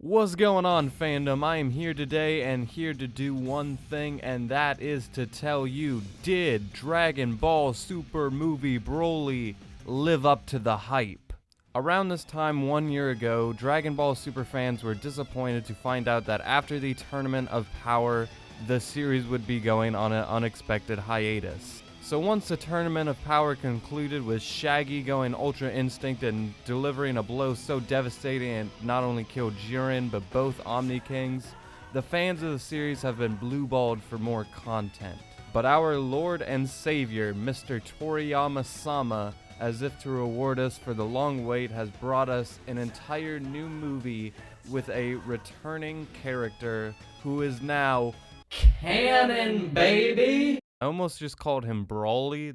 What's going on, fandom? I am here today and here to do one thing, and that is to tell you, did Dragon Ball Super movie Broly live up to the hype? Around this time 1 year ago, Dragon Ball Super fans were disappointed to find out that after the Tournament of Power, the series would be going on an unexpected hiatus. So once the Tournament of Power concluded with Shaggy going Ultra Instinct and delivering a blow so devastating it not only killed Jiren but both Omni Kings, the fans of the series have been blue-balled for more content. But our Lord and Savior, Mr. Toriyama-sama, as if to reward us for the long wait, has brought us an entire new movie with a returning character who is now canon, baby! I almost just called him Broly.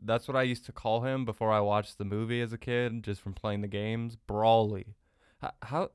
That's what I used to call him before I watched the movie as a kid, just from playing the games. Broly. How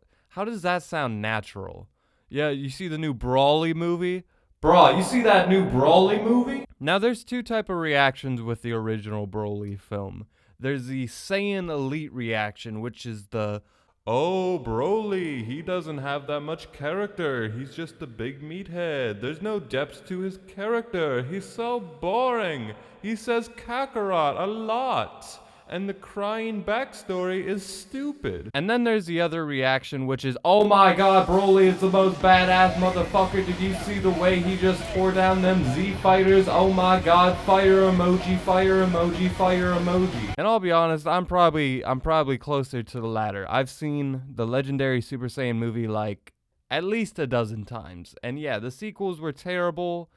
does that sound natural? Yeah, you see the new Broly movie? Bro, you see that new Broly movie? Now there's two type of reactions with the original Broly film. There's the Saiyan Elite reaction, which is the, "Oh, Broly, he doesn't have that much character. He's just a big meathead. There's no depth to his character. He's so boring. He says Kakarot a lot. And the crying backstory is stupid." And then there's the other reaction, which is, "Oh my god, Broly is the most badass motherfucker. Did you see the way he just tore down them Z fighters? Oh my god, fire emoji, fire emoji, fire emoji." And I'll be honest, I'm probably closer to the latter. I've seen the legendary Super Saiyan movie like at least a dozen times. And yeah, the sequels were terrible.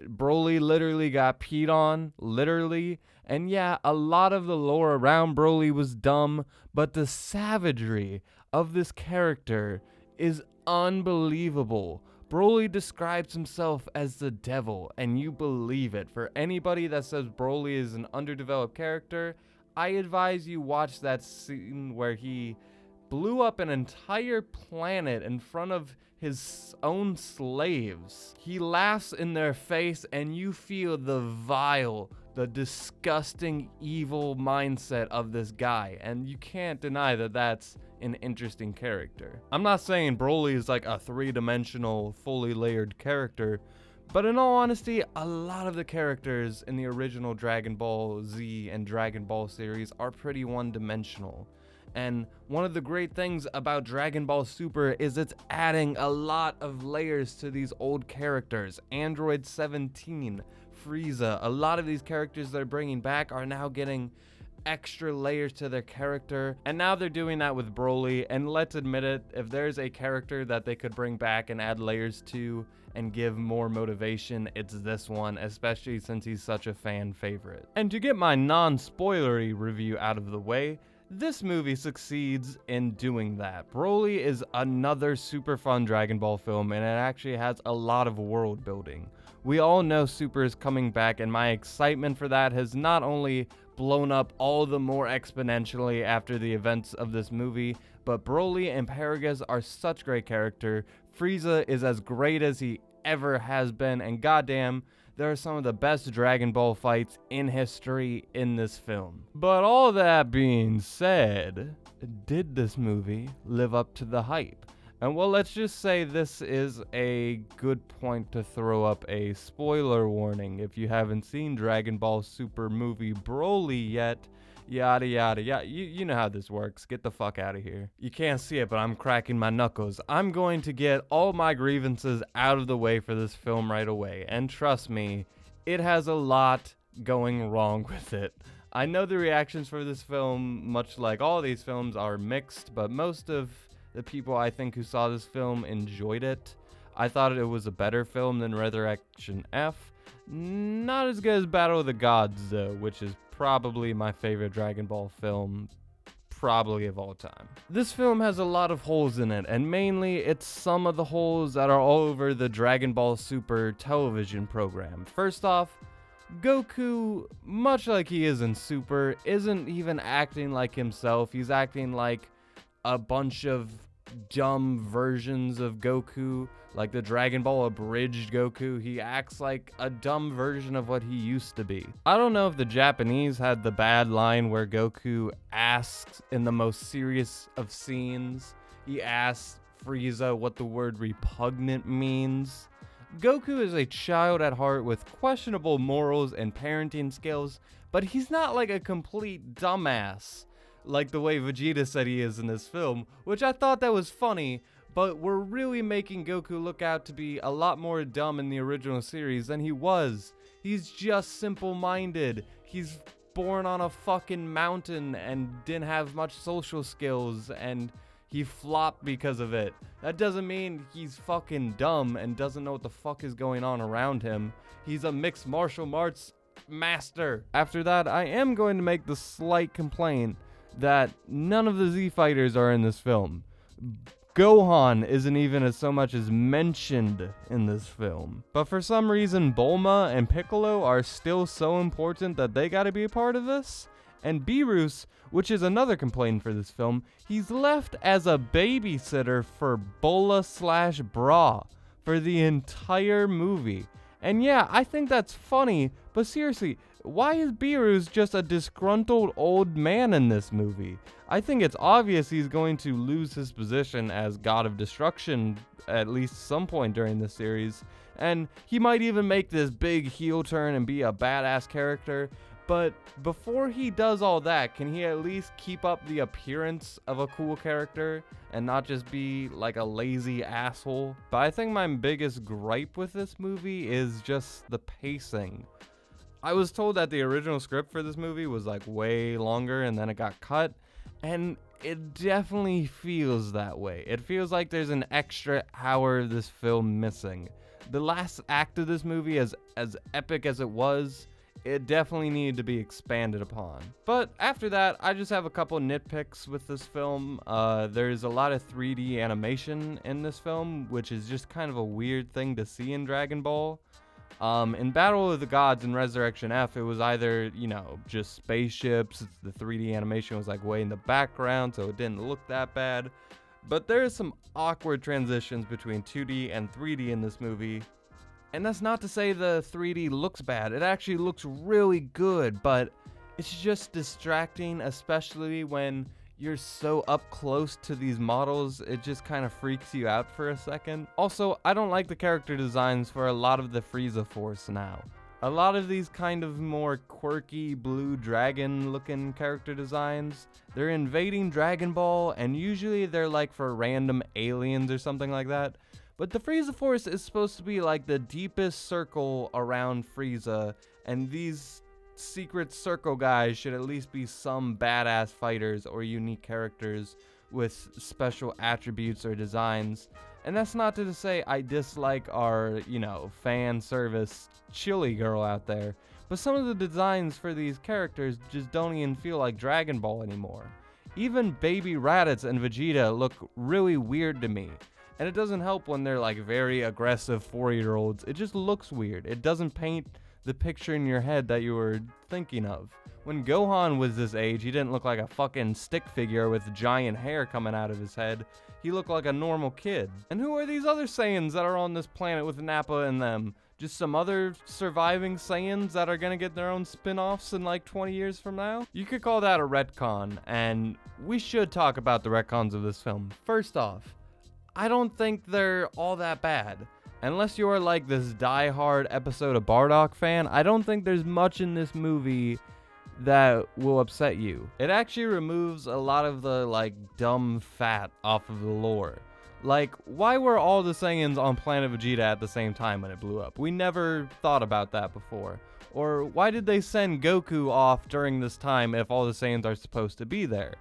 Broly literally got peed on, literally. And yeah, a lot of the lore around Broly was dumb, but the savagery of this character is unbelievable. Broly describes himself as the devil, and you believe it. For anybody that says Broly is an underdeveloped character, I advise you watch that scene where he blew up an entire planet in front of his own slaves. He laughs in their face and you feel the vile, the disgusting, evil mindset of this guy, and you can't deny that that's an interesting character. I'm not saying Broly is like a three-dimensional, fully layered character, but in all honesty, a lot of the characters in the original Dragon Ball Z and Dragon Ball series are pretty one-dimensional. And one of the great things about Dragon Ball Super is it's adding a lot of layers to these old characters. Android 17, Frieza, a lot of these characters they're bringing back are now getting extra layers to their character. And now they're doing that with Broly. And let's admit it, if there's a character that they could bring back and add layers to and give more motivation, it's this one, especially since he's such a fan favorite. And to get my non-spoilery review out of the way, this movie succeeds in doing that. Broly is another super fun Dragon Ball film, and it actually has a lot of world building. We all know Super is coming back, and my excitement for that has not only blown up all the more exponentially after the events of this movie, but Broly and Paragus are such great characters. Frieza is as great as he ever has been, and goddamn, there are some of the best Dragon Ball fights in history in this film. But all that being said, did this movie live up to the hype? And well, let's just say this is a good point to throw up a spoiler warning if you haven't seen Dragon Ball Super movie Broly yet. Yada yada yada. You know how this works. Get the fuck out of here. You can't see it, but I'm cracking my knuckles. I'm going to get all my grievances out of the way for this film right away. And trust me, it has a lot going wrong with it. I know the reactions for this film, much like all these films, are mixed, but most of the people I think who saw this film enjoyed it. I thought it was a better film than Resurrection F. Not as good as Battle of the Gods though, which is probably my favorite Dragon Ball film, probably of all time. This film has a lot of holes in it, and mainly it's some of the holes that are all over the Dragon Ball Super television program. First off, Goku, much like he is in Super, isn't even acting like himself. He's acting like a bunch of dumb versions of Goku, like the Dragon Ball abridged Goku. He acts like a dumb version of what he used to be. I don't know if the Japanese had the bad line where Goku asks in the most serious of scenes, he asks Frieza what the word repugnant means. Goku is a child at heart with questionable morals and parenting skills, but he's not like a complete dumbass like the way Vegeta said he is in this film, which I thought that was funny, but we're really making Goku look out to be a lot more dumb in the original series than he was. He's just simple-minded. He's born on a fucking mountain and didn't have much social skills, and he flopped because of it. That doesn't mean he's fucking dumb and doesn't know what the fuck is going on around him. He's a mixed martial arts master. After that, I am going to make the slight complaint that none of the Z fighters are in this film. Gohan isn't even as so much as mentioned in this film. But for some reason, Bulma and Piccolo are still so important that they gotta be a part of this. And Beerus, which is another complaint for this film, he's left as a babysitter for Bola/Bra for the entire movie. And yeah, I think that's funny, but seriously, why is Beerus just a disgruntled old man in this movie? I think it's obvious he's going to lose his position as God of Destruction at least some point during this series, and he might even make this big heel turn and be a badass character. But before he does all that, can he at least keep up the appearance of a cool character and not just be like a lazy asshole? But I think my biggest gripe with this movie is just the pacing. I was told that the original script for this movie was like way longer and then it got cut, and it definitely feels that way. It feels like there's an extra hour of this film missing. The last act of this movie, as epic as it was, it definitely needed to be expanded upon. But after that, I just have a couple nitpicks with this film. There's a lot of 3D animation in this film, which is just kind of a weird thing to see in Dragon Ball. In Battle of the Gods and Resurrection F, it was either, just spaceships. The 3D animation was like way in the background, so it didn't look that bad. But there's some awkward transitions between 2D and 3D in this movie. And that's not to say the 3D looks bad. It actually looks really good, but it's just distracting, especially when you're so up close to these models. It just kind of freaks you out for a second. Also, I don't like the character designs for a lot of the Frieza Force now. A lot of these kind of more quirky blue dragon looking character designs, they're invading Dragon Ball, and usually they're like for random aliens or something like that. But the Frieza Force is supposed to be like the deepest circle around Frieza, and these secret circle guys should at least be some badass fighters or unique characters with special attributes or designs. And that's not to say I dislike our, fan service chili girl out there, but some of the designs for these characters just don't even feel like Dragon Ball anymore. Even Baby Raditz and Vegeta look really weird to me. And it doesn't help when they're like very aggressive 4-year-olds. It just looks weird. It doesn't paint the picture in your head that you were thinking of. When Gohan was this age, he didn't look like a fucking stick figure with giant hair coming out of his head. He looked like a normal kid. And who are these other Saiyans that are on this planet with Nappa and them? Just some other surviving Saiyans that are gonna get their own spin-offs in like 20 years from now? You could call that a retcon, and we should talk about the retcons of this film. First off, I don't think they're all that bad. Unless you're like this die-hard episode of Bardock fan, I don't think there's much in this movie that will upset you. It actually removes a lot of the like dumb fat off of the lore. Like, why were all the Saiyans on planet Vegeta at the same time when it blew up? We never thought about that before. Or why did they send Goku off during this time if all the Saiyans are supposed to be there?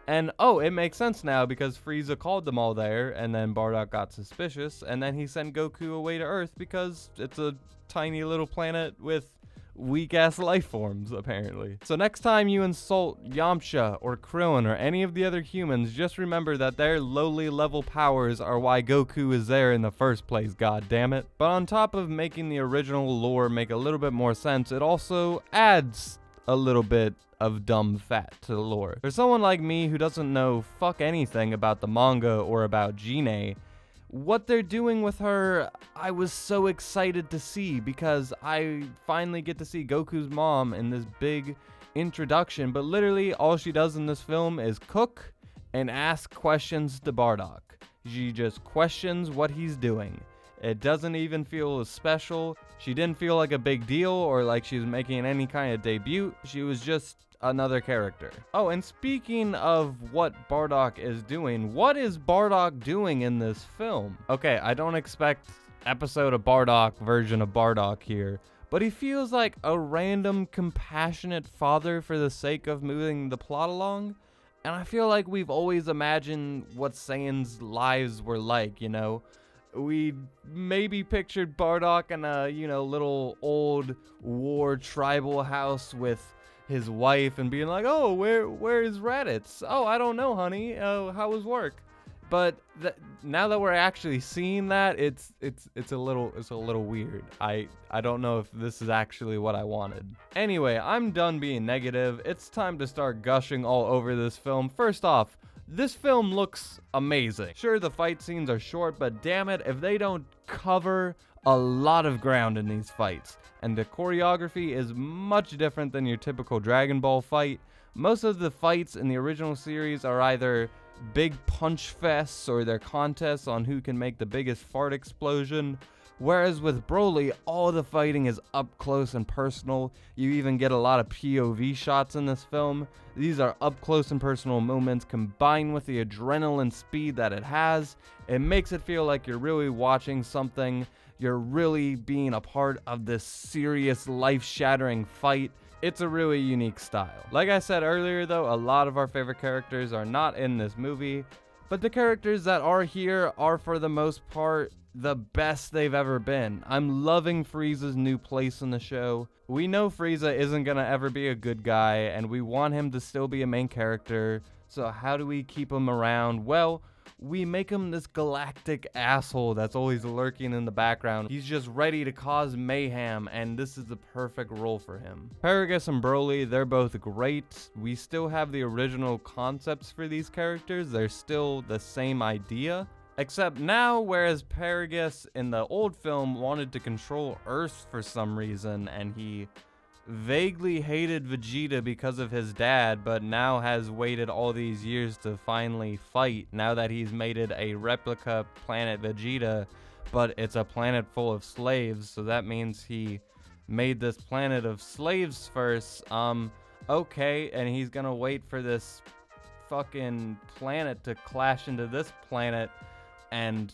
And it makes sense now because Frieza called them all there, and then Bardock got suspicious, and then he sent Goku away to Earth because it's a tiny little planet with weak-ass life forms, apparently. So next time you insult Yamcha or Krillin or any of the other humans, just remember that their lowly level powers are why Goku is there in the first place, goddammit. But on top of making the original lore make a little bit more sense, it also adds a little bit of dumb fat to the lore. For someone like me who doesn't know fuck anything about the manga or about Jine, what they're doing with her, I was so excited to see because I finally get to see Goku's mom in this big introduction, but literally all she does in this film is cook and ask questions to Bardock. She just questions what he's doing. It doesn't even feel special. She didn't feel like a big deal or like she was making any kind of debut. She was just another character. Oh, and speaking of what Bardock is doing, what is Bardock doing in this film? Okay, I don't expect episode of Bardock version of Bardock here, but he feels like a random compassionate father for the sake of moving the plot along. And I feel like we've always imagined what Saiyan's lives were like, you know? We maybe pictured Bardock in a, little old war tribal house with his wife and being like, oh, where is Raditz? Oh, I don't know, honey. How was work? But now that we're actually seeing that, it's a little weird. I don't know if this is actually what I wanted. Anyway, I'm done being negative. It's time to start gushing all over this film. First off, this film looks amazing. Sure, the fight scenes are short, but damn it, if they don't cover a lot of ground in these fights. And the choreography is much different than your typical Dragon Ball fight. Most of the fights in the original series are either big punch fests or they're contests on who can make the biggest fart explosion. Whereas with Broly, all the fighting is up close and personal. You even get a lot of POV shots in this film. These are up close and personal moments combined with the adrenaline speed that it has. It makes it feel like you're really watching something. You're really being a part of this serious, life-shattering fight. It's a really unique style. Like I said earlier though, a lot of our favorite characters are not in this movie, but the characters that are here are for the most part the best they've ever been. I'm loving Frieza's new place in the show. We know Frieza isn't gonna ever be a good guy, and we want him to still be a main character, so how do we keep him around? Well, we make him this galactic asshole that's always lurking in the background. He's just ready to cause mayhem, and this is the perfect role for him. Paragus and Broly, they're both great. We still have the original concepts for these characters. They're still the same idea. Except now, whereas Paragus in the old film wanted to control Earth for some reason, and he vaguely hated Vegeta because of his dad, but now has waited all these years to finally fight now that he's made it a replica planet Vegeta, but it's a planet full of slaves, so that means he made this planet of slaves first. Okay, and he's gonna wait for this fucking planet to clash into this planet, and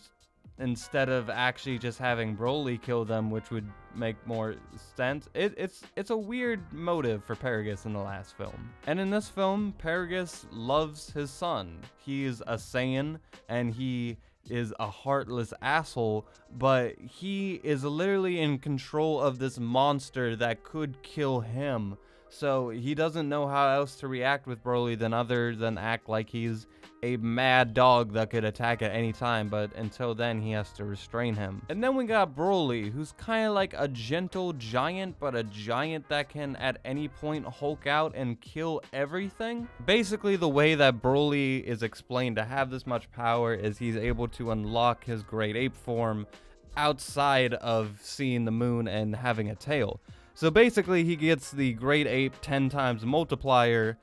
instead of actually just having Broly kill them, which would make more sense. It's a weird motive for Paragus in the last film. And in this film, Paragus loves his son. He's a Saiyan, and he is a heartless asshole, but he is literally in control of this monster that could kill him. So he doesn't know how else to react with Broly other than act like he's a mad dog that could attack at any time, but until then he has to restrain him. And then we got Broly, who's kind of like a gentle giant, but a giant that can at any point Hulk out and kill everything. Basically, the way that Broly is explained to have this much power is he's able to unlock his great ape form outside of seeing the moon and having a tail. So basically, he gets the Great Ape 10 times multiplier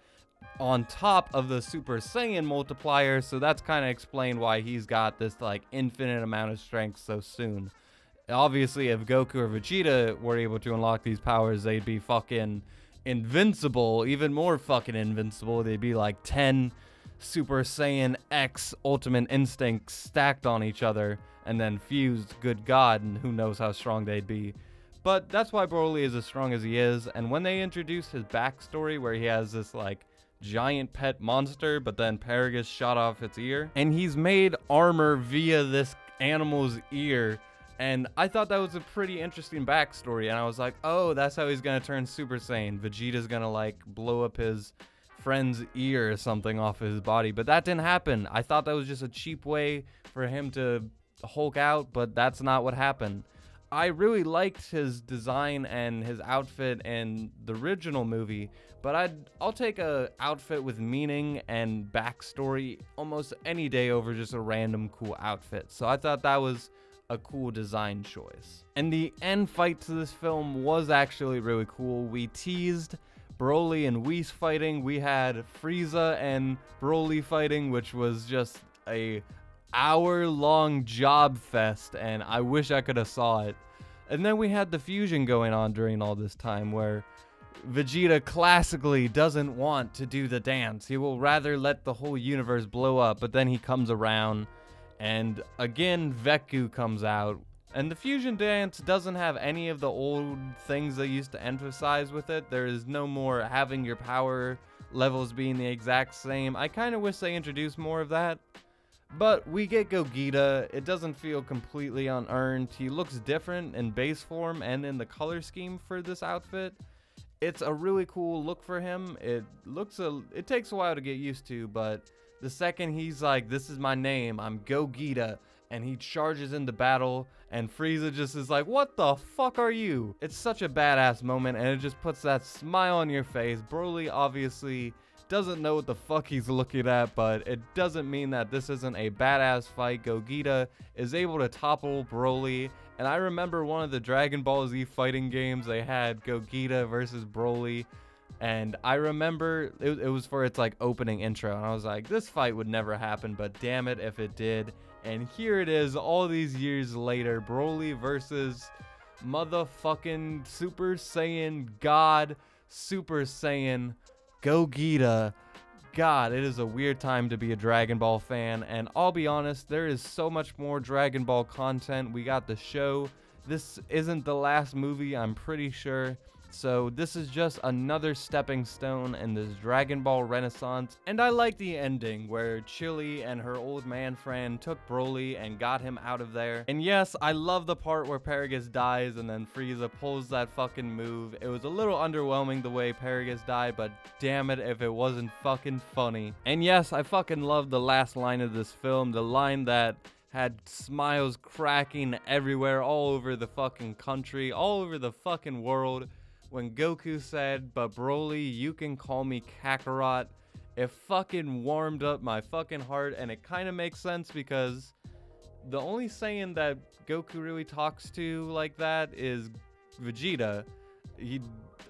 on top of the Super Saiyan multiplier, so that's kind of explained why he's got this like infinite amount of strength so soon. Obviously, if Goku or Vegeta were able to unlock these powers, they'd be fucking invincible, even more fucking invincible. They'd be like 10 Super Saiyan X Ultimate Instincts stacked on each other and then fused, good God, and who knows how strong they'd be. But that's why Broly is as strong as he is, and when they introduced his backstory where he has this like giant pet monster, but then Paragus shot off its ear, and he's made armor via this animal's ear, and I thought that was a pretty interesting backstory, and I was like, oh, that's how he's gonna turn Super Saiyan. Vegeta's gonna like blow up his friend's ear or something off of his body, but that didn't happen. I thought that was just a cheap way for him to Hulk out, but that's not what happened. I really liked his design and his outfit in the original movie, but I'll take a outfit with meaning and backstory almost any day over just a random cool outfit. So I thought that was a cool design choice. And the end fight to this film was actually really cool. We teased Broly and Whis fighting. We had Frieza and Broly fighting, which was just a hour-long job fest, and I wish I could have saw it. And then we had the fusion going on during all this time, where Vegeta classically doesn't want to do the dance. He will rather let the whole universe blow up, but then he comes around, and again, Veku comes out. And the fusion dance doesn't have any of the old things they used to emphasize with it. There is no more having your power levels being the exact same. I kind of wish they introduced more of that. But we get Gogeta. It doesn't feel completely unearned. He looks different in base form and in the color scheme for this outfit. It's a really cool look for him. It takes a while to get used to, but the second he's like, this is my name, I'm Gogeta, and he charges into battle, and Frieza just is like, what the fuck are you? It's such a badass moment, and it just puts that smile on your face. Broly obviously doesn't know what the fuck he's looking at, but it doesn't mean that this isn't a badass fight. Gogeta is able to topple Broly, and I remember one of the Dragon Ball Z fighting games, they had Gogeta versus Broly, and I remember it was for its like opening intro, and I was like, this fight would never happen, but damn it if it did. And here it is all these years later, Broly versus motherfucking Super Saiyan God, Super Saiyan Gogeta. God, it is a weird time to be a Dragon Ball fan, and I'll be honest, there is so much more Dragon Ball content. We got the show. This isn't the last movie, I'm pretty sure. So this is just another stepping stone in this Dragon Ball renaissance, and I like the ending where Chili and her old man friend took Broly and got him out of there. And yes, I love the part where Paragus dies and then Frieza pulls that fucking move. It was a little underwhelming the way Paragus died, but damn it if it wasn't fucking funny. And yes, I fucking love the last line of this film, the line that had smiles cracking everywhere, all over the fucking country, all over the fucking world. When Goku said, but Broly, you can call me Kakarot, it fucking warmed up my fucking heart, and it kind of makes sense because the only Saiyan that Goku really talks to like that is Vegeta.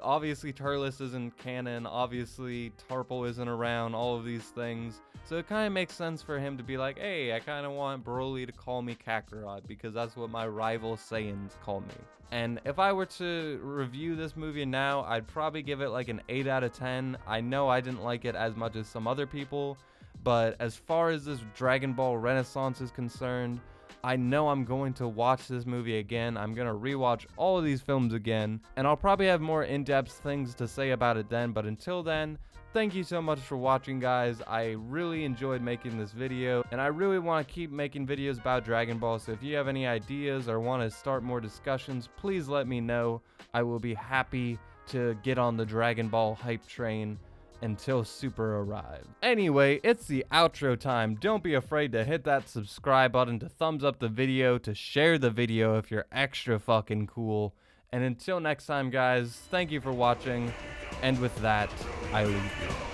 Obviously Turles isn't canon, obviously Tarple isn't around, all of these things. So it kind of makes sense for him to be like, hey, I kind of want Broly to call me Kakarot because that's what my rival Saiyans call me. And if I were to review this movie now, I'd probably give it like an 8 out of 10. I know I didn't like it as much as some other people, but as far as this Dragon Ball Renaissance is concerned, I know I'm going to watch this movie again. I'm going to rewatch all of these films again, and I'll probably have more in-depth things to say about it then, but until then, thank you so much for watching, guys. I really enjoyed making this video, and I really want to keep making videos about Dragon Ball, so if you have any ideas or want to start more discussions, please let me know. I will be happy to get on the Dragon Ball hype train until Super arrives. Anyway, it's the outro time. Don't be afraid to hit that subscribe button, to thumbs up the video, to share the video if you're extra fucking cool. And until next time, guys, thank you for watching. And with that, I leave you.